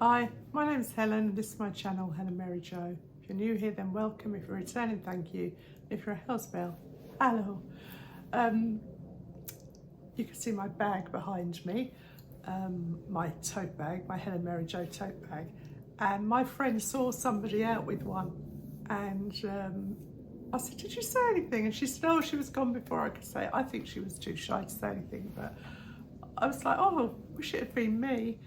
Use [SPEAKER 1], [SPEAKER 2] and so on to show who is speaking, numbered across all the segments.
[SPEAKER 1] Hi, my name is Helen. This is my channel, Helen Mary Jo. If you're new here, then welcome. If you're returning, thank you. If you're a house bell, hello. You can see my bag behind me, my tote bag, my Helen Mary Jo tote bag. And my friend saw somebody out with one, and I said, "Did you say anything?" And she said, "Oh, she was gone before I could say it." I think she was too shy to say anything, but I was like, "Oh, wish it had been me."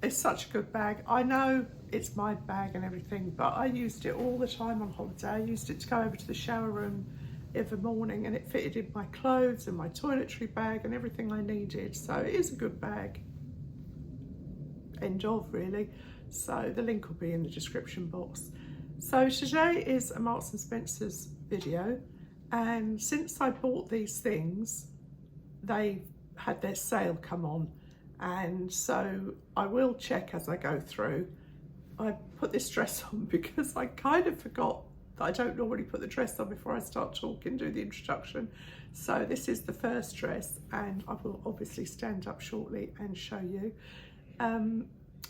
[SPEAKER 1] It's such a good bag. I know it's my bag and everything, but I used it all the time on holiday. I used it to go over to the shower room every morning, and it fitted in my clothes and my toiletry bag and everything I needed. So it is a good bag. End of, really. So the link will be in the description box. So today is a Marks and Spencer's video, and since I bought these things, they had their sale come on. And so I will check as I go through. I put this dress on because I kind of forgot that I don't normally put the dress on before I start talking, do the introduction. So this is the first dress, and I will obviously stand up shortly and show you.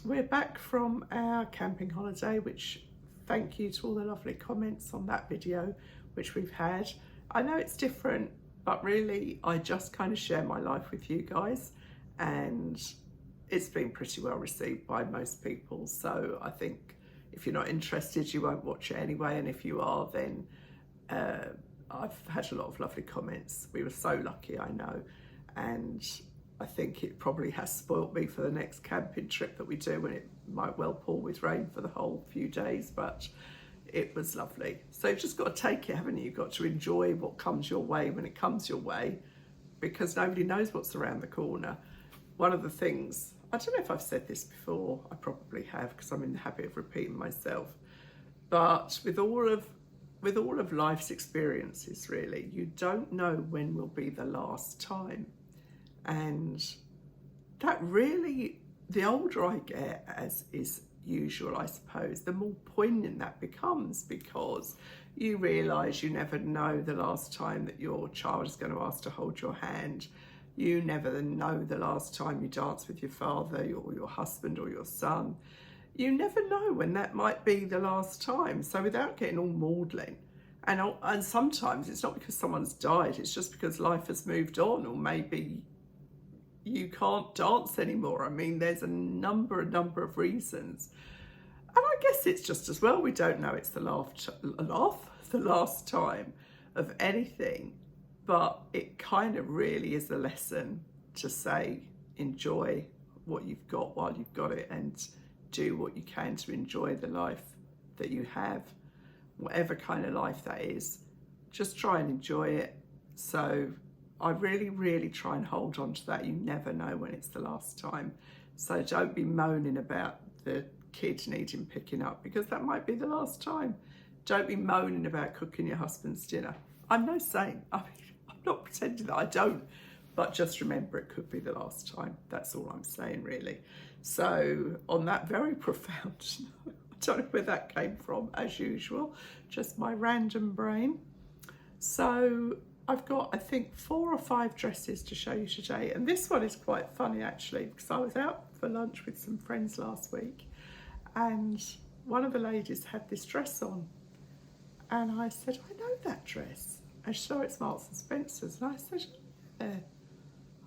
[SPEAKER 1] We're back from our camping holiday, which thank you to all the lovely comments on that video which we've had. I know it's different, but really I just kind of share my life with you guys, and it's been pretty well received by most people. So I think if you're not interested, you won't watch it anyway, and if you are, then I've had a lot of lovely comments. We were so lucky, I know, and I think it probably has spoilt me for the next camping trip that we do, when it might well pour with rain for the whole few days, but it was lovely. So you've just got to take it, haven't you? You've got to enjoy what comes your way when it comes your way, because nobody knows what's around the corner. One of the things, I don't know if I've said this before, I probably have, because I'm in the habit of repeating myself, but with all of life's experiences, really, you don't know when will be the last time. And that really, the older I get, as is usual, I suppose, the more poignant that becomes, because you realise you never know the last time that your child is going to ask to hold your hand. You never know the last time you dance with your father or your husband or your son. You never know when that might be the last time. So without getting all maudlin, and sometimes it's not because someone's died, it's just because life has moved on, or maybe you can't dance anymore. I mean, there's a number of reasons. And I guess it's just as well we don't know it's the last time of anything. But it kind of really is a lesson to say, enjoy what you've got while you've got it, and do what you can to enjoy the life that you have, whatever kind of life that is. Just try and enjoy it. So I really try and hold on to that. You never know when it's the last time. So don't be moaning about the kid needing picking up, because that might be the last time. Don't be moaning about cooking your husband's dinner. I'm no saint. I'm not pretending that I don't, but just remember it could be the last time. That's all I'm saying, really. So on that very profound note, I don't know where that came from, as usual, just my random brain. So I've got, I think, 4 or 5 dresses to show you today, and this one is quite funny actually, because I was out for lunch with some friends last week, and one of the ladies had this dress on, and I said, "I know that dress." And she said, "Oh, it's Marks and Spencer's." And I said, "Yeah,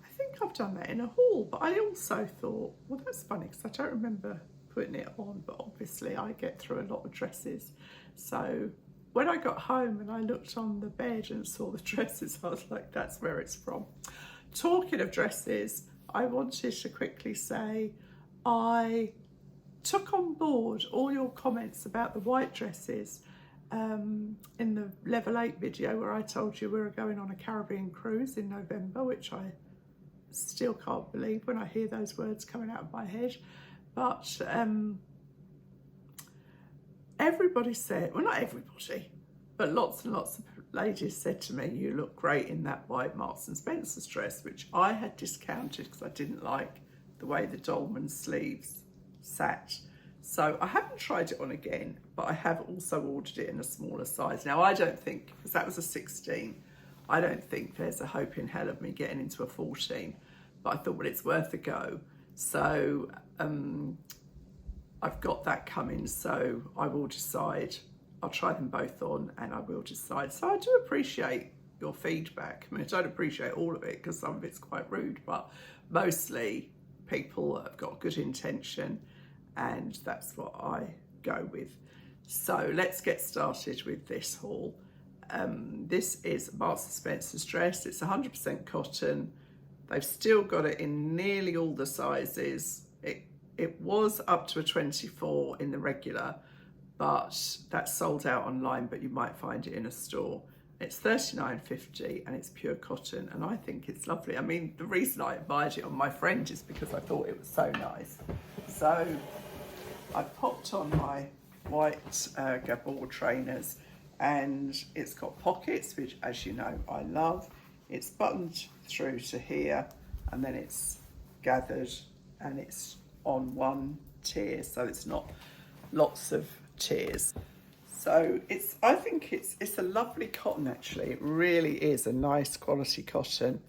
[SPEAKER 1] I think I've done that in a haul." But I also thought, well, that's funny, because I don't remember putting it on, but obviously I get through a lot of dresses. So when I got home and I looked on the bed and saw the dresses, I was like, that's where it's from. Talking of dresses, I wanted to quickly say I took on board all your comments about the white dresses in the Level 8 video, where I told you we were going on a Caribbean cruise in November, which I still can't believe when I hear those words coming out of my head. But everybody said, well, not everybody, but lots and lots of ladies said to me, "You look great in that white Marks and Spencer's dress," which I had discounted because I didn't like the way the dolman sleeves sat. So I haven't tried it on again, but I have also ordered it in a smaller size. Now, I don't think, because that was a 16, I don't think there's a hope in hell of me getting into a 14, but I thought, well, it's worth a go. So I've got that coming, so I will decide. I'll try them both on and I will decide. So I do appreciate your feedback. I mean, I don't appreciate all of it because some of it's quite rude, but mostly people have got good intention and that's what I go with. So let's get started with this haul. This is Marks and Spencer's dress. It's 100% cotton. They've still got it in nearly all the sizes. It was up to a 24 in the regular, but that's sold out online, but you might find it in a store. It's $39.50 and it's pure cotton, and I think it's lovely. I mean, the reason I admired it on my friend is because I thought it was so nice. So I popped on my white Gabor trainers, and it's got pockets, which, as you know, I love. It's buttoned through to here, and then it's gathered, and it's on one tier, so it's not lots of tiers. So I think it's a lovely cotton, actually. It really is a nice quality cotton,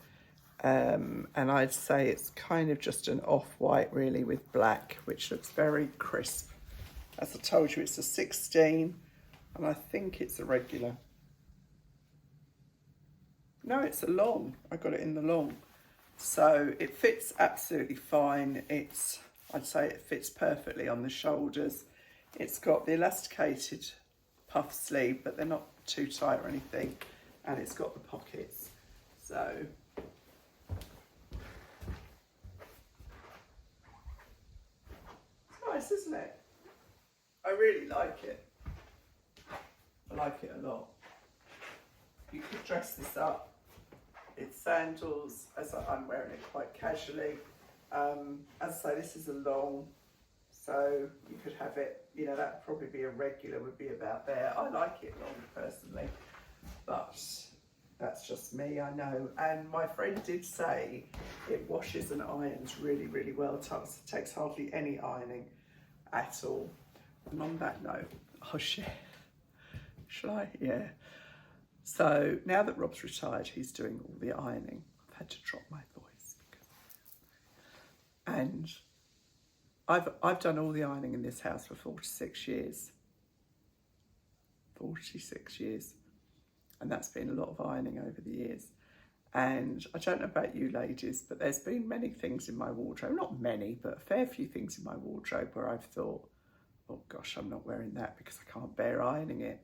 [SPEAKER 1] and I'd say it's kind of just an off-white really with black, which looks very crisp. As I told you, it's a 16, and I think it's a regular. No, it's a long. I got it in the long. So it fits absolutely fine. I'd say it fits perfectly on the shoulders. It's got the elasticated puff sleeve, but they're not too tight or anything. And it's got the pockets. So it's nice, isn't it? I really like it. I like it a lot. You could dress this up. It's sandals, as I'm wearing it quite casually. As I say, this is a long, so you could have it, you know, that'd probably be a regular, would be about there. I like it long personally, but that's just me, I know. And my friend did say it washes and irons really, really well. It takes hardly any ironing at all. And on that note, I'll share. Shall I? Yeah. So now that Rob's retired, he's doing all the ironing. I've had to drop my voice. And I've done all the ironing in this house for 46 years. 46 years. And that's been a lot of ironing over the years. And I don't know about you ladies, but there's been many things in my wardrobe, not many, but a fair few things in my wardrobe where I've thought, oh gosh, I'm not wearing that because I can't bear ironing it.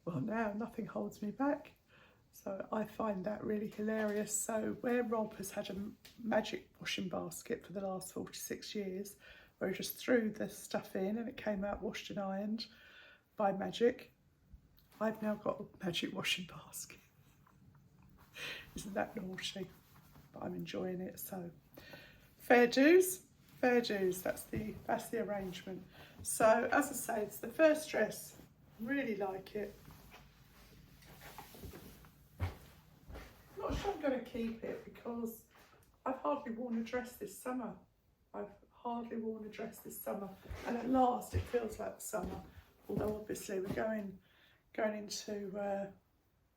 [SPEAKER 1] Well, now nothing holds me back. So I find that really hilarious. So where Rob has had a magic washing basket for the last 46 years, where he just threw the stuff in and it came out washed and ironed by magic, I've now got a magic washing basket. Isn't that naughty? But I'm enjoying it. So fair dues, fair dues. That's the arrangement. So as I say, it's the first dress. Really like it. Not sure I'm going to keep it because I've hardly worn a dress this summer. I've hardly worn a dress this summer, and at last it feels like the summer. Although obviously we're going into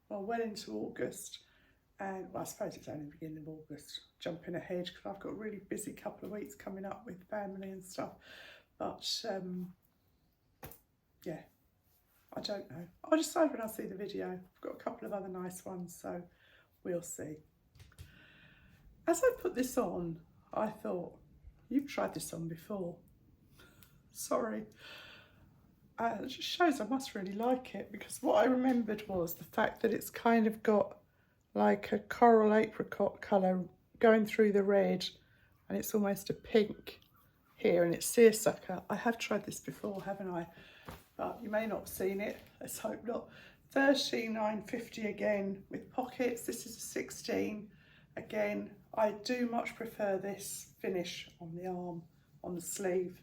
[SPEAKER 1] well into August, and well, I suppose it's only the beginning of August. Jumping ahead because I've got a really busy couple of weeks coming up with family and stuff. But yeah, I don't know. I'll decide when I see the video. I've got a couple of other nice ones, so we'll see. As I put this on, I thought, you've tried this on before. Sorry. It just shows I must really like it, because what I remembered was the fact that it's kind of got like a coral apricot colour going through the red, and it's almost a pink here, and it's seersucker. I have tried this before, haven't I? But you may not have seen it. Let's hope not. $39.50 again with pockets. This is a 16. Again, I do much prefer this finish on the arm, on the sleeve.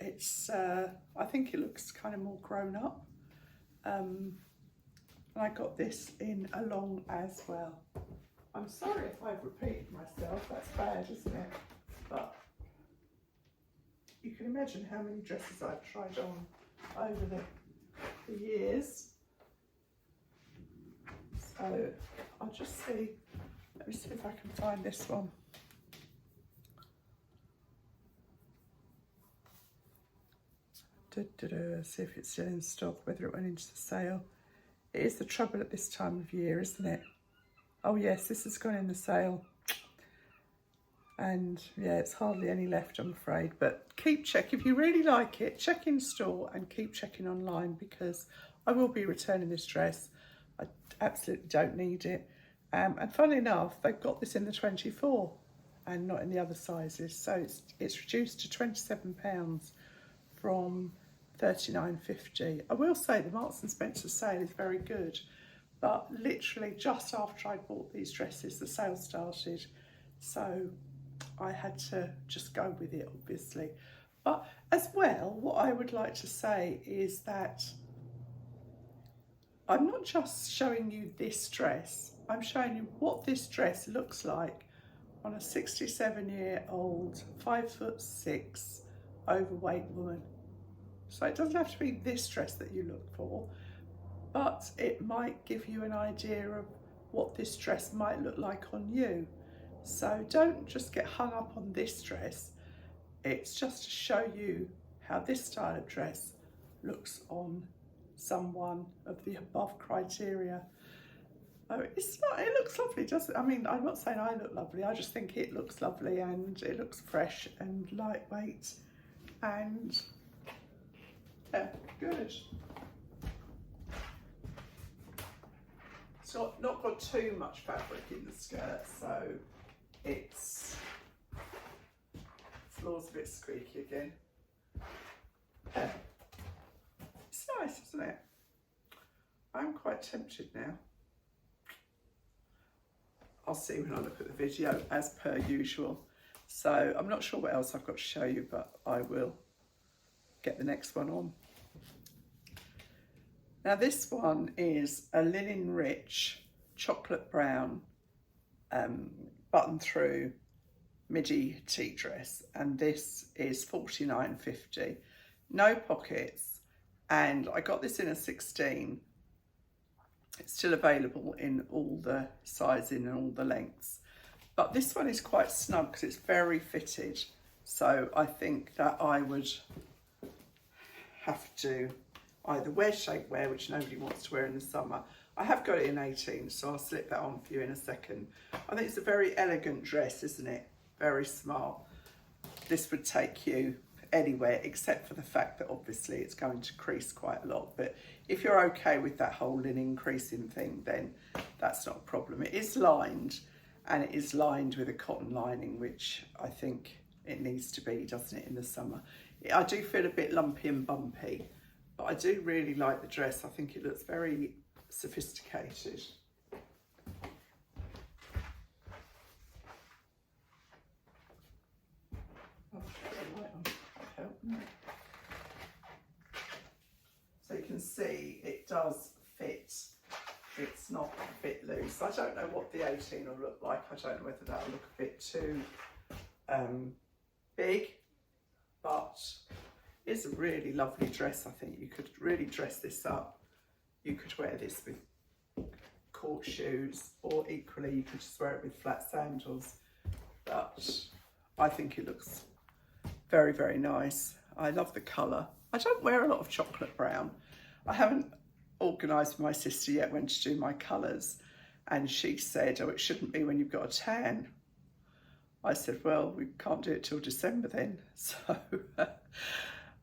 [SPEAKER 1] It's I think it looks kind of more grown up. And I got this in a long as well. I'm sorry if I've repeated myself. That's bad, isn't it? But you can imagine how many dresses I've tried on over the years. So I'll just see, let me see if I can find this one. See if it's still in stock, whether it went into the sale. It is the trouble at this time of year, isn't it? Oh yes, this has gone in the sale. And yeah, it's hardly any left, I'm afraid. But keep checking. If you really like it, check in store and keep checking online, because I will be returning this dress. I absolutely don't need it. And funnily enough, they've got this in the 24 and not in the other sizes. So it's reduced to £27 from £39.50. I will say the Marks and Spencer sale is very good, but literally just after I bought these dresses, the sale started. So I had to just go with it, obviously. But as well, what I would like to say is that I'm not just showing you this dress, I'm showing you what this dress looks like on a 67-year-old, 5'6", overweight woman. So it doesn't have to be this dress that you look for, but it might give you an idea of what this dress might look like on you. So don't just get hung up on this dress. It's just to show you how this style of dress looks on someone of the above criteria. Oh, it looks lovely, doesn't it? I mean, I'm not saying I look lovely, I just think it looks lovely, and it looks fresh and lightweight, and yeah, good. It's not got too much fabric in the skirt, so it's floor's a bit squeaky again. Yeah. It's nice, isn't it? I'm quite tempted now. I'll see when I look at the video, as per usual. So I'm not sure what else I've got to show you, but I will get the next one on. Now this one is a linen rich chocolate brown button through midi tea dress, and this is £49.50. No pockets, and I got this in a 16. It's still available in all the sizing and all the lengths, but this one is quite snug because it's very fitted. So I think that I would have to either wear shapewear, which nobody wants to wear in the summer. I have got it in 18, so I'll slip that on for you in a second. I think it's a very elegant dress, isn't it? Very smart. This would take you anywhere, except for the fact that obviously it's going to crease quite a lot. But if you're okay with that whole linen creasing thing, then that's not a problem. It is lined, and it is lined with a cotton lining, which I think it needs to be, doesn't it, in the summer? I do feel a bit lumpy and bumpy, but I do really like the dress. I think it looks very sophisticated. So you can see it does fit. It's not a bit loose. I don't know what the 18 will look like. I don't know whether that'll look a bit too big, but it's a really lovely dress. I think you could really dress this up. You could wear this with court shoes, or equally you could just wear it with flat sandals. But I think it looks very, very nice. I love the colour. I don't wear a lot of chocolate brown. I haven't organised with my sister yet when to do my colours, and she said, oh, it shouldn't be when you've got a tan. I said, well, we can't do it till December then. So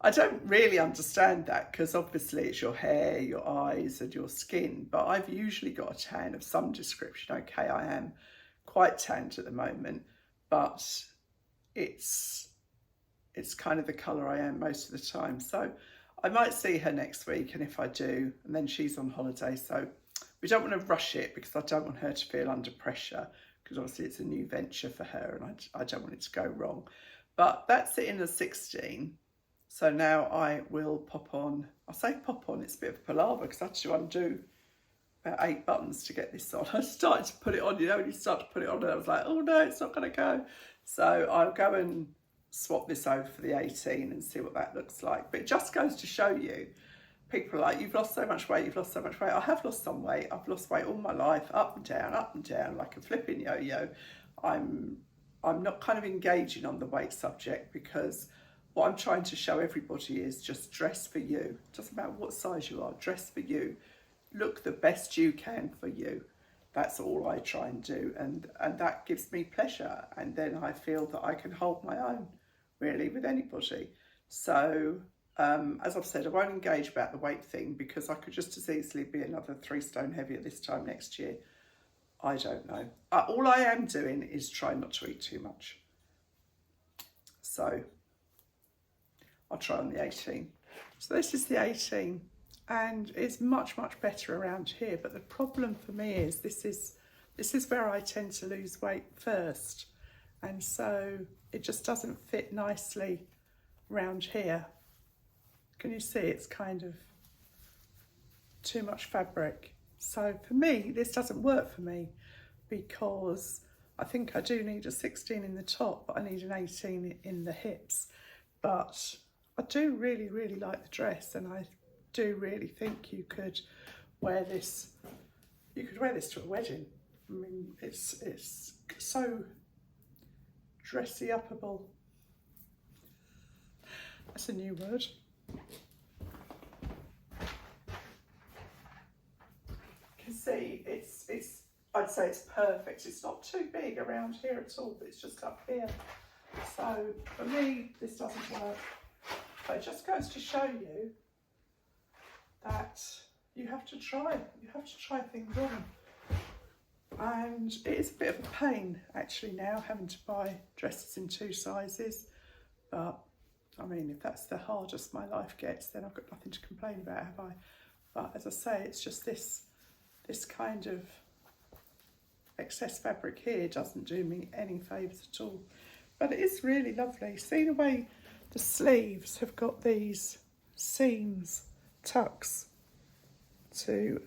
[SPEAKER 1] I don't really understand that, because obviously it's your hair, your eyes and your skin, but I've usually got a tan of some description. Okay, I am quite tanned at the moment, but it's kind of the colour I am most of the time. So I might see her next week, and if I do, and then she's on holiday, so we don't want to rush it, because I don't want her to feel under pressure, because obviously it's a new venture for her, and I don't want it to go wrong. But that's it in the 16. So now I will pop on, I say pop on, it's a bit of a palaver, because I had to undo about 8 buttons to get this on. I started to put it on, you know, when you start to put it on, and I was like, oh no, it's not going to go. So I'll go and swap this over for the 18 and see what that looks like. But it just goes to show you, people are like, you've lost so much weight, you've lost so much weight. I have lost some weight. I've lost weight all my life, up and down, like a flipping yo-yo. I'm not kind of engaging on the weight subject, because what I'm trying to show everybody is just dress for you. Doesn't matter what size you are, dress for you. Look the best you can for you. That's all I try and do, and that gives me pleasure, and then I feel that I can hold my own really with anybody. So as I've said, I won't engage about the weight thing because I could just as easily be another 3 stone heavier this time next year. I don't know. All I am doing is try not to eat too much. So I'll try on the 18. So this is the 18, and it's much better around here. But the problem for me is this is where I tend to lose weight first, and so it just doesn't fit nicely round here. Can you see it's kind of too much fabric? So for me, this doesn't work for me because I think I do need a 16 in the top, but I need an 18 in the hips. But I do really like the dress, and I do really think you could wear this. You could wear this to a wedding. I mean, it's so dressy upable. That's a new word. You can see it's I'd say it's perfect. It's not too big around here at all, but it's just up here. So for me, this doesn't work. But it just goes to show you that you have to try things on. And it is a bit of a pain actually now having to buy dresses in 2 sizes, but I mean, if that's the hardest my life gets, then I've got nothing to complain about, have I? But as I say, it's just this kind of excess fabric here doesn't do me any favours at all. But it is really lovely. See the way the sleeves have got these seams, tucks to,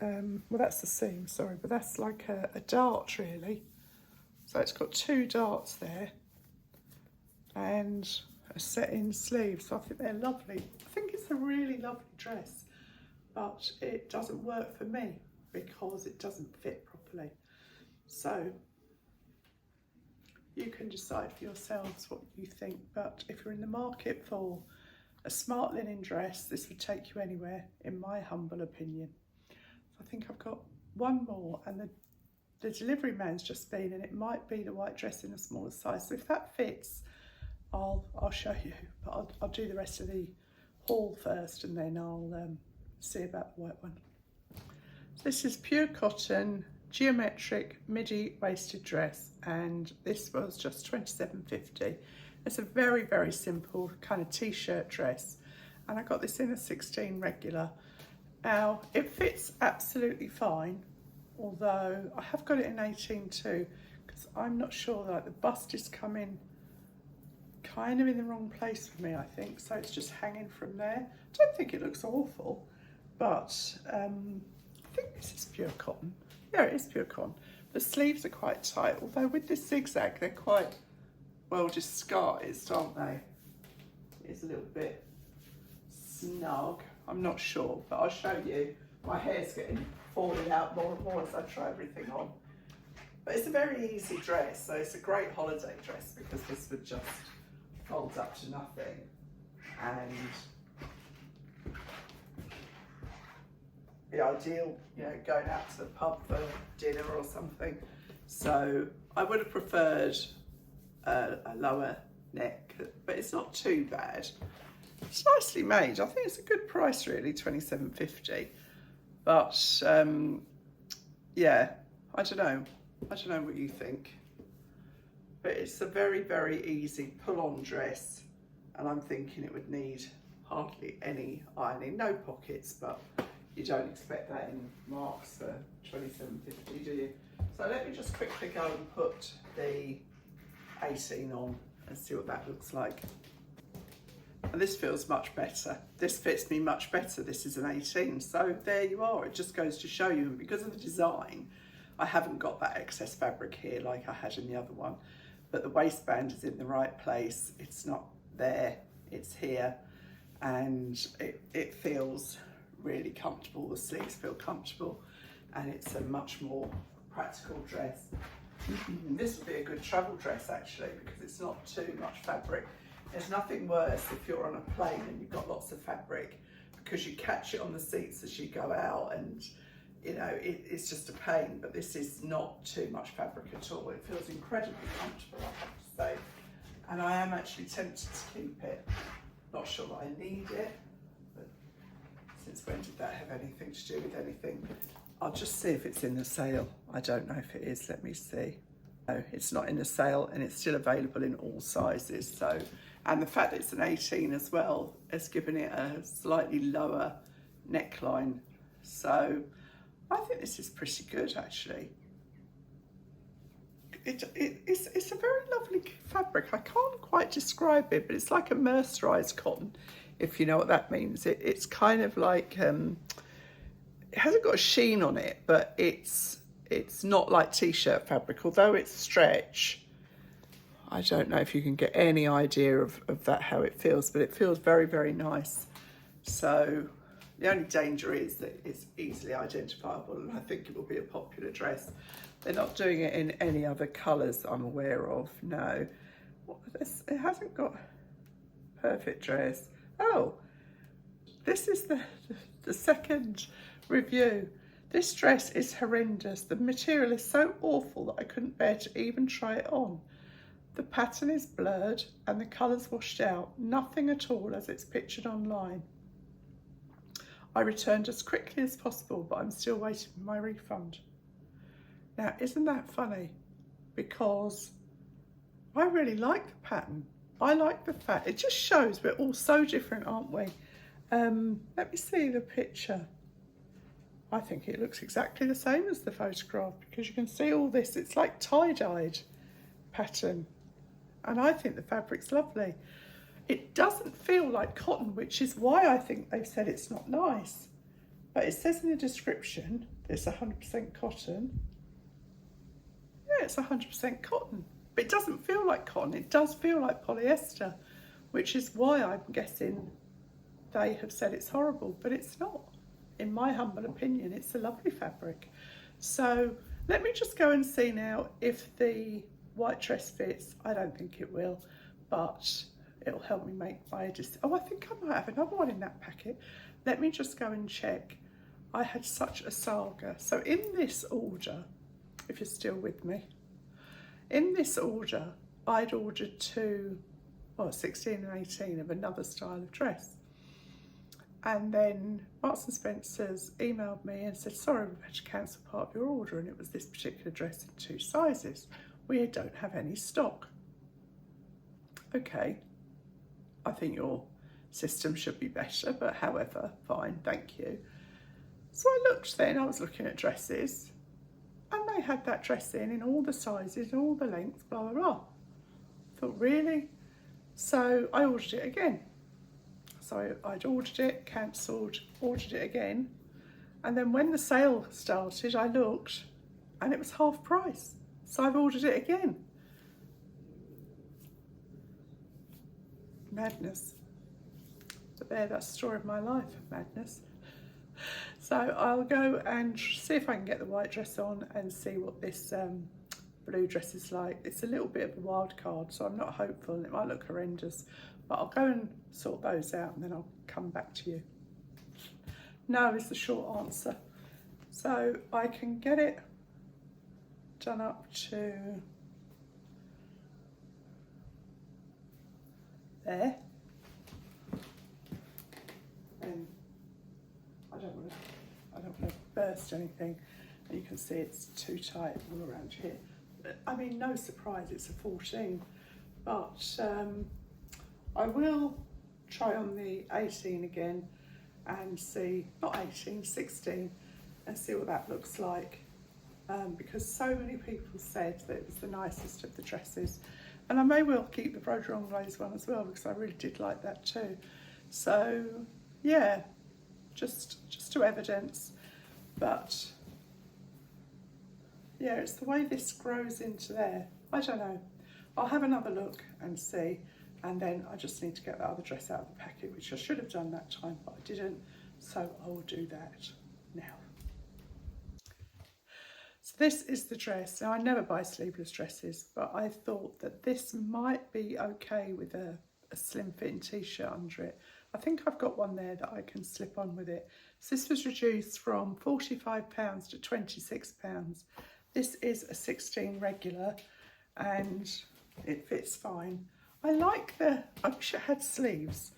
[SPEAKER 1] well that's the seam, sorry, but that's like a dart really. So it's got 2 darts there and a set-in sleeve, so I think they're lovely. I think it's a really lovely dress, but it doesn't work for me because it doesn't fit properly. So you can decide for yourselves what you think, but if you're in the market for a smart linen dress, this would take you anywhere, in my humble opinion. I think I've got one more, and the delivery man's just been, and it might be the white dress in a smaller size. So if that fits, I'll show you, but I'll do the rest of the haul first, and then I'll see about the white one. So this is pure cotton, geometric midi waisted dress, and this was just $27.50. It's a very simple kind of t-shirt dress, and I got this in a 16 regular. Now it fits absolutely fine, although I have got it in 18 too, because I'm not sure that the bust is coming kind of in the wrong place for me, I think, so it's just hanging from there. I don't think it looks awful, but I think this is pure cotton. Yeah, it is pure cotton. The sleeves are quite tight, although with this zigzag they're quite well disguised, aren't they? It's a little bit snug, I'm not sure, but I'll show you. My hair's falling out more and more as I try everything on. But it's a very easy dress, so it's a great holiday dress because this would just fold up to nothing, and be ideal, you know, going out to the pub for dinner or something. So I would have preferred a lower neck, but it's not too bad. It's nicely made. I think it's a good price really, $27.50. But yeah, I don't know what you think. But it's a very easy pull-on dress, and I'm thinking it would need hardly any ironing, no pockets, but you don't expect that in Marks for $27.50, do you? So let me just quickly go and put the 18 on and see what that looks like. And this feels much better. This fits me much better. This is an 18, so there you are. It just goes to show you, and because of the design, I haven't got that excess fabric here like I had in the other one, but the waistband is in the right place. It's not there, it's here, and it feels really comfortable. The sleeves feel comfortable, and it's a much more practical dress. This would be a good travel dress actually, because it's not too much fabric. There's nothing worse if you're on a plane and you've got lots of fabric, because you catch it on the seats as you go out, and you know, it's just a pain. But this is not too much fabric at all. It feels incredibly comfortable, I have to say. And I am actually tempted to keep it. Not sure that I need it, but since when did that have anything to do with anything? I'll just see if it's in the sale. I don't know if it is, let me see. No, it's not in the sale, and it's still available in all sizes. So, and the fact that it's an 18 as well has given it a slightly lower neckline. So I think this is pretty good, actually. It's a very lovely fabric. I can't quite describe it, but it's like a mercerized cotton, if you know what that means. It's kind of like, it hasn't got a sheen on it, but it's not like t-shirt fabric, although it's stretch. I don't know if you can get any idea of that, how it feels, but it feels very, very nice. So the only danger is that it's easily identifiable, and I think it will be a popular dress. They're not doing it in any other colours I'm aware of, no. It hasn't got perfect dress. Oh, this is the second review. This dress is horrendous. The material is so awful that I couldn't bear to even try it on. The pattern is blurred and the colours washed out. Nothing at all as it's pictured online. I returned as quickly as possible, but I'm still waiting for my refund. Now, isn't that funny? Because I really like the pattern. I like the fact, it just shows we're all so different, aren't we? Let me see the picture. I think it looks exactly the same as the photograph, because you can see all this, it's like tie-dyed pattern. And I think the fabric's lovely. It doesn't feel like cotton, which is why I think they've said it's not nice. But it says in the description, it's 100% cotton. Yeah, it's 100% cotton. But it doesn't feel like cotton, it does feel like polyester, which is why I'm guessing they have said it's horrible, but it's not. In my humble opinion, it's a lovely fabric. So let me just go and see now if the white dress fits. I don't think it will, but it'll help me make my decision. Oh, I think I might have another one in that packet. Let me just go and check. I had such a saga. So in this order, if you're still with me, in this order, I'd ordered two, well, 16 and 18 of another style of dress. And then Marks & Spencer's emailed me and said, sorry, we've had to cancel part of your order, and it was this particular dress in 2 sizes. We don't have any stock. Okay, I think your system should be better, but however, fine, thank you. So I looked then, I was looking at dresses, and they had that dress in all the sizes, and all the lengths, blah, blah, blah. I thought, really? So I ordered it again. So I'd ordered it, cancelled, ordered it again. And then when the sale started, I looked and it was half price. So I've ordered it again. Madness. But there, that's the story of my life, madness. So I'll go and see if I can get the white dress on and see what this blue dress is like. It's a little bit of a wild card, so I'm not hopeful, and it might look horrendous. But I'll go and sort those out and then I'll come back to you. No is the short answer. So I can get it done up to there. And I don't want to burst anything. And you can see it's too tight all around here. I mean, no surprise, it's a 14. But I will try on the 18 again and see, not 18, 16, and see what that looks like. Because so many people said that it was the nicest of the dresses. And I may well keep the Broderie Anglaise one as well, because I really did like that too. So yeah, just to evidence. But yeah, it's the way this grows into there. I don't know. I'll have another look and see. And then I just need to get the other dress out of the packet, which I should have done that time, but I didn't. So I will do that now. So this is the dress. Now, I never buy sleeveless dresses, but I thought that this might be okay with a a slim fitting t-shirt under it. I think I've got one there that I can slip on with it. So this was reduced from £45 to £26. This is a 16 regular and it fits fine. I like I wish it had sleeves.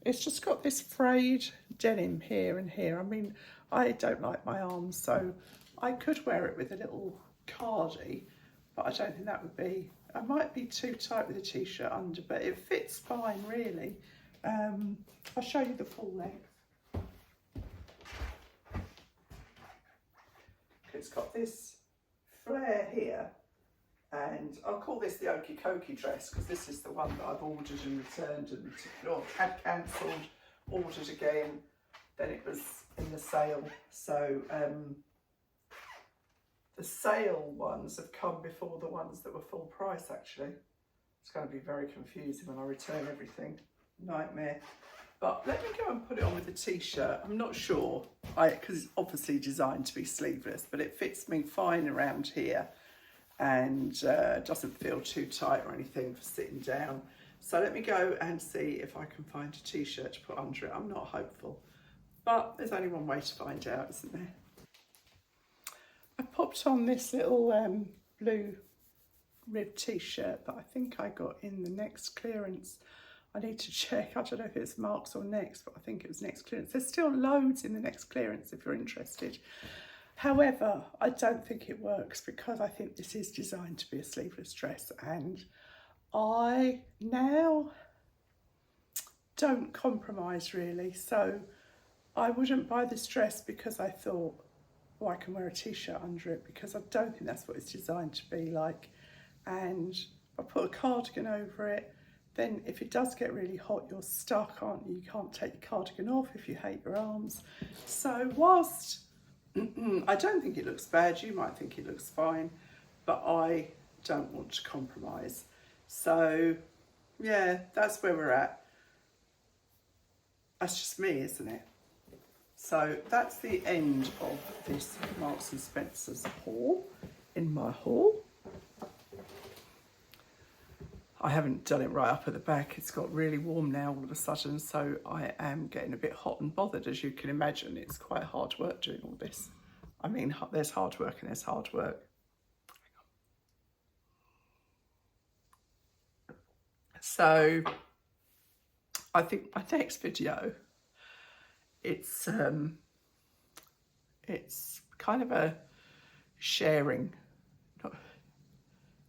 [SPEAKER 1] It's just got this frayed denim here and here. I mean, I don't like my arms, so I could wear it with a little cardi, but I don't think that would be, I might be too tight with a t-shirt under, but it fits fine really. I'll show you the full length. It's got this flare here, and I'll call this the Okie Kokie dress because this is the one that I've ordered and returned and had cancelled, ordered again, then it was in the sale. So the sale ones have come before the ones that were full price actually. It's going to be very confusing when I return everything. Nightmare. But let me go and put it on with the t-shirt. I'm not sure, because it's obviously designed to be sleeveless, but it fits me fine around here and doesn't feel too tight or anything for sitting down. So let me go and see if I can find a t-shirt to put under it. I'm not hopeful, but there's only one way to find out, isn't there? I popped on this little blue ribbed t-shirt that I think I got in the next clearance. I need to check, I don't know if it's Marks or Next, but I think it was Next clearance. There's still loads in the Next clearance if you're interested. However, I don't think it works because I think this is designed to be a sleeveless dress, and I now don't compromise really. So I wouldn't buy this dress because I thought, oh, I can wear a t-shirt under it, because I don't think that's what it's designed to be like. And I put a cardigan over it. Then if it does get really hot, you're stuck, aren't you? You can't take your cardigan off if you hate your arms. So whilst I don't think it looks bad, you might think it looks fine, but I don't want to compromise. So yeah, that's where we're at. That's just me, isn't it? So that's the end of this Marks and Spencer's haul, in my haul. I haven't done it right up at the back. It's got really warm now all of a sudden, so I am getting a bit hot and bothered, as you can imagine. It's quite hard work doing all this. I mean, there's hard work and there's hard work. So I think my next video, it's kind of a sharing.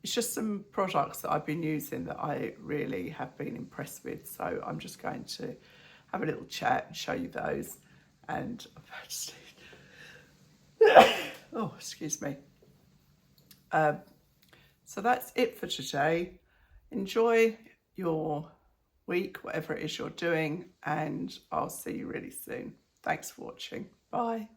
[SPEAKER 1] It's just some products that I've been using that I really have been impressed with. So I'm just going to have a little chat and show you those. And oh, excuse me. So that's it for today. Enjoy your week, whatever it is you're doing, and I'll see you really soon. Thanks for watching. Bye.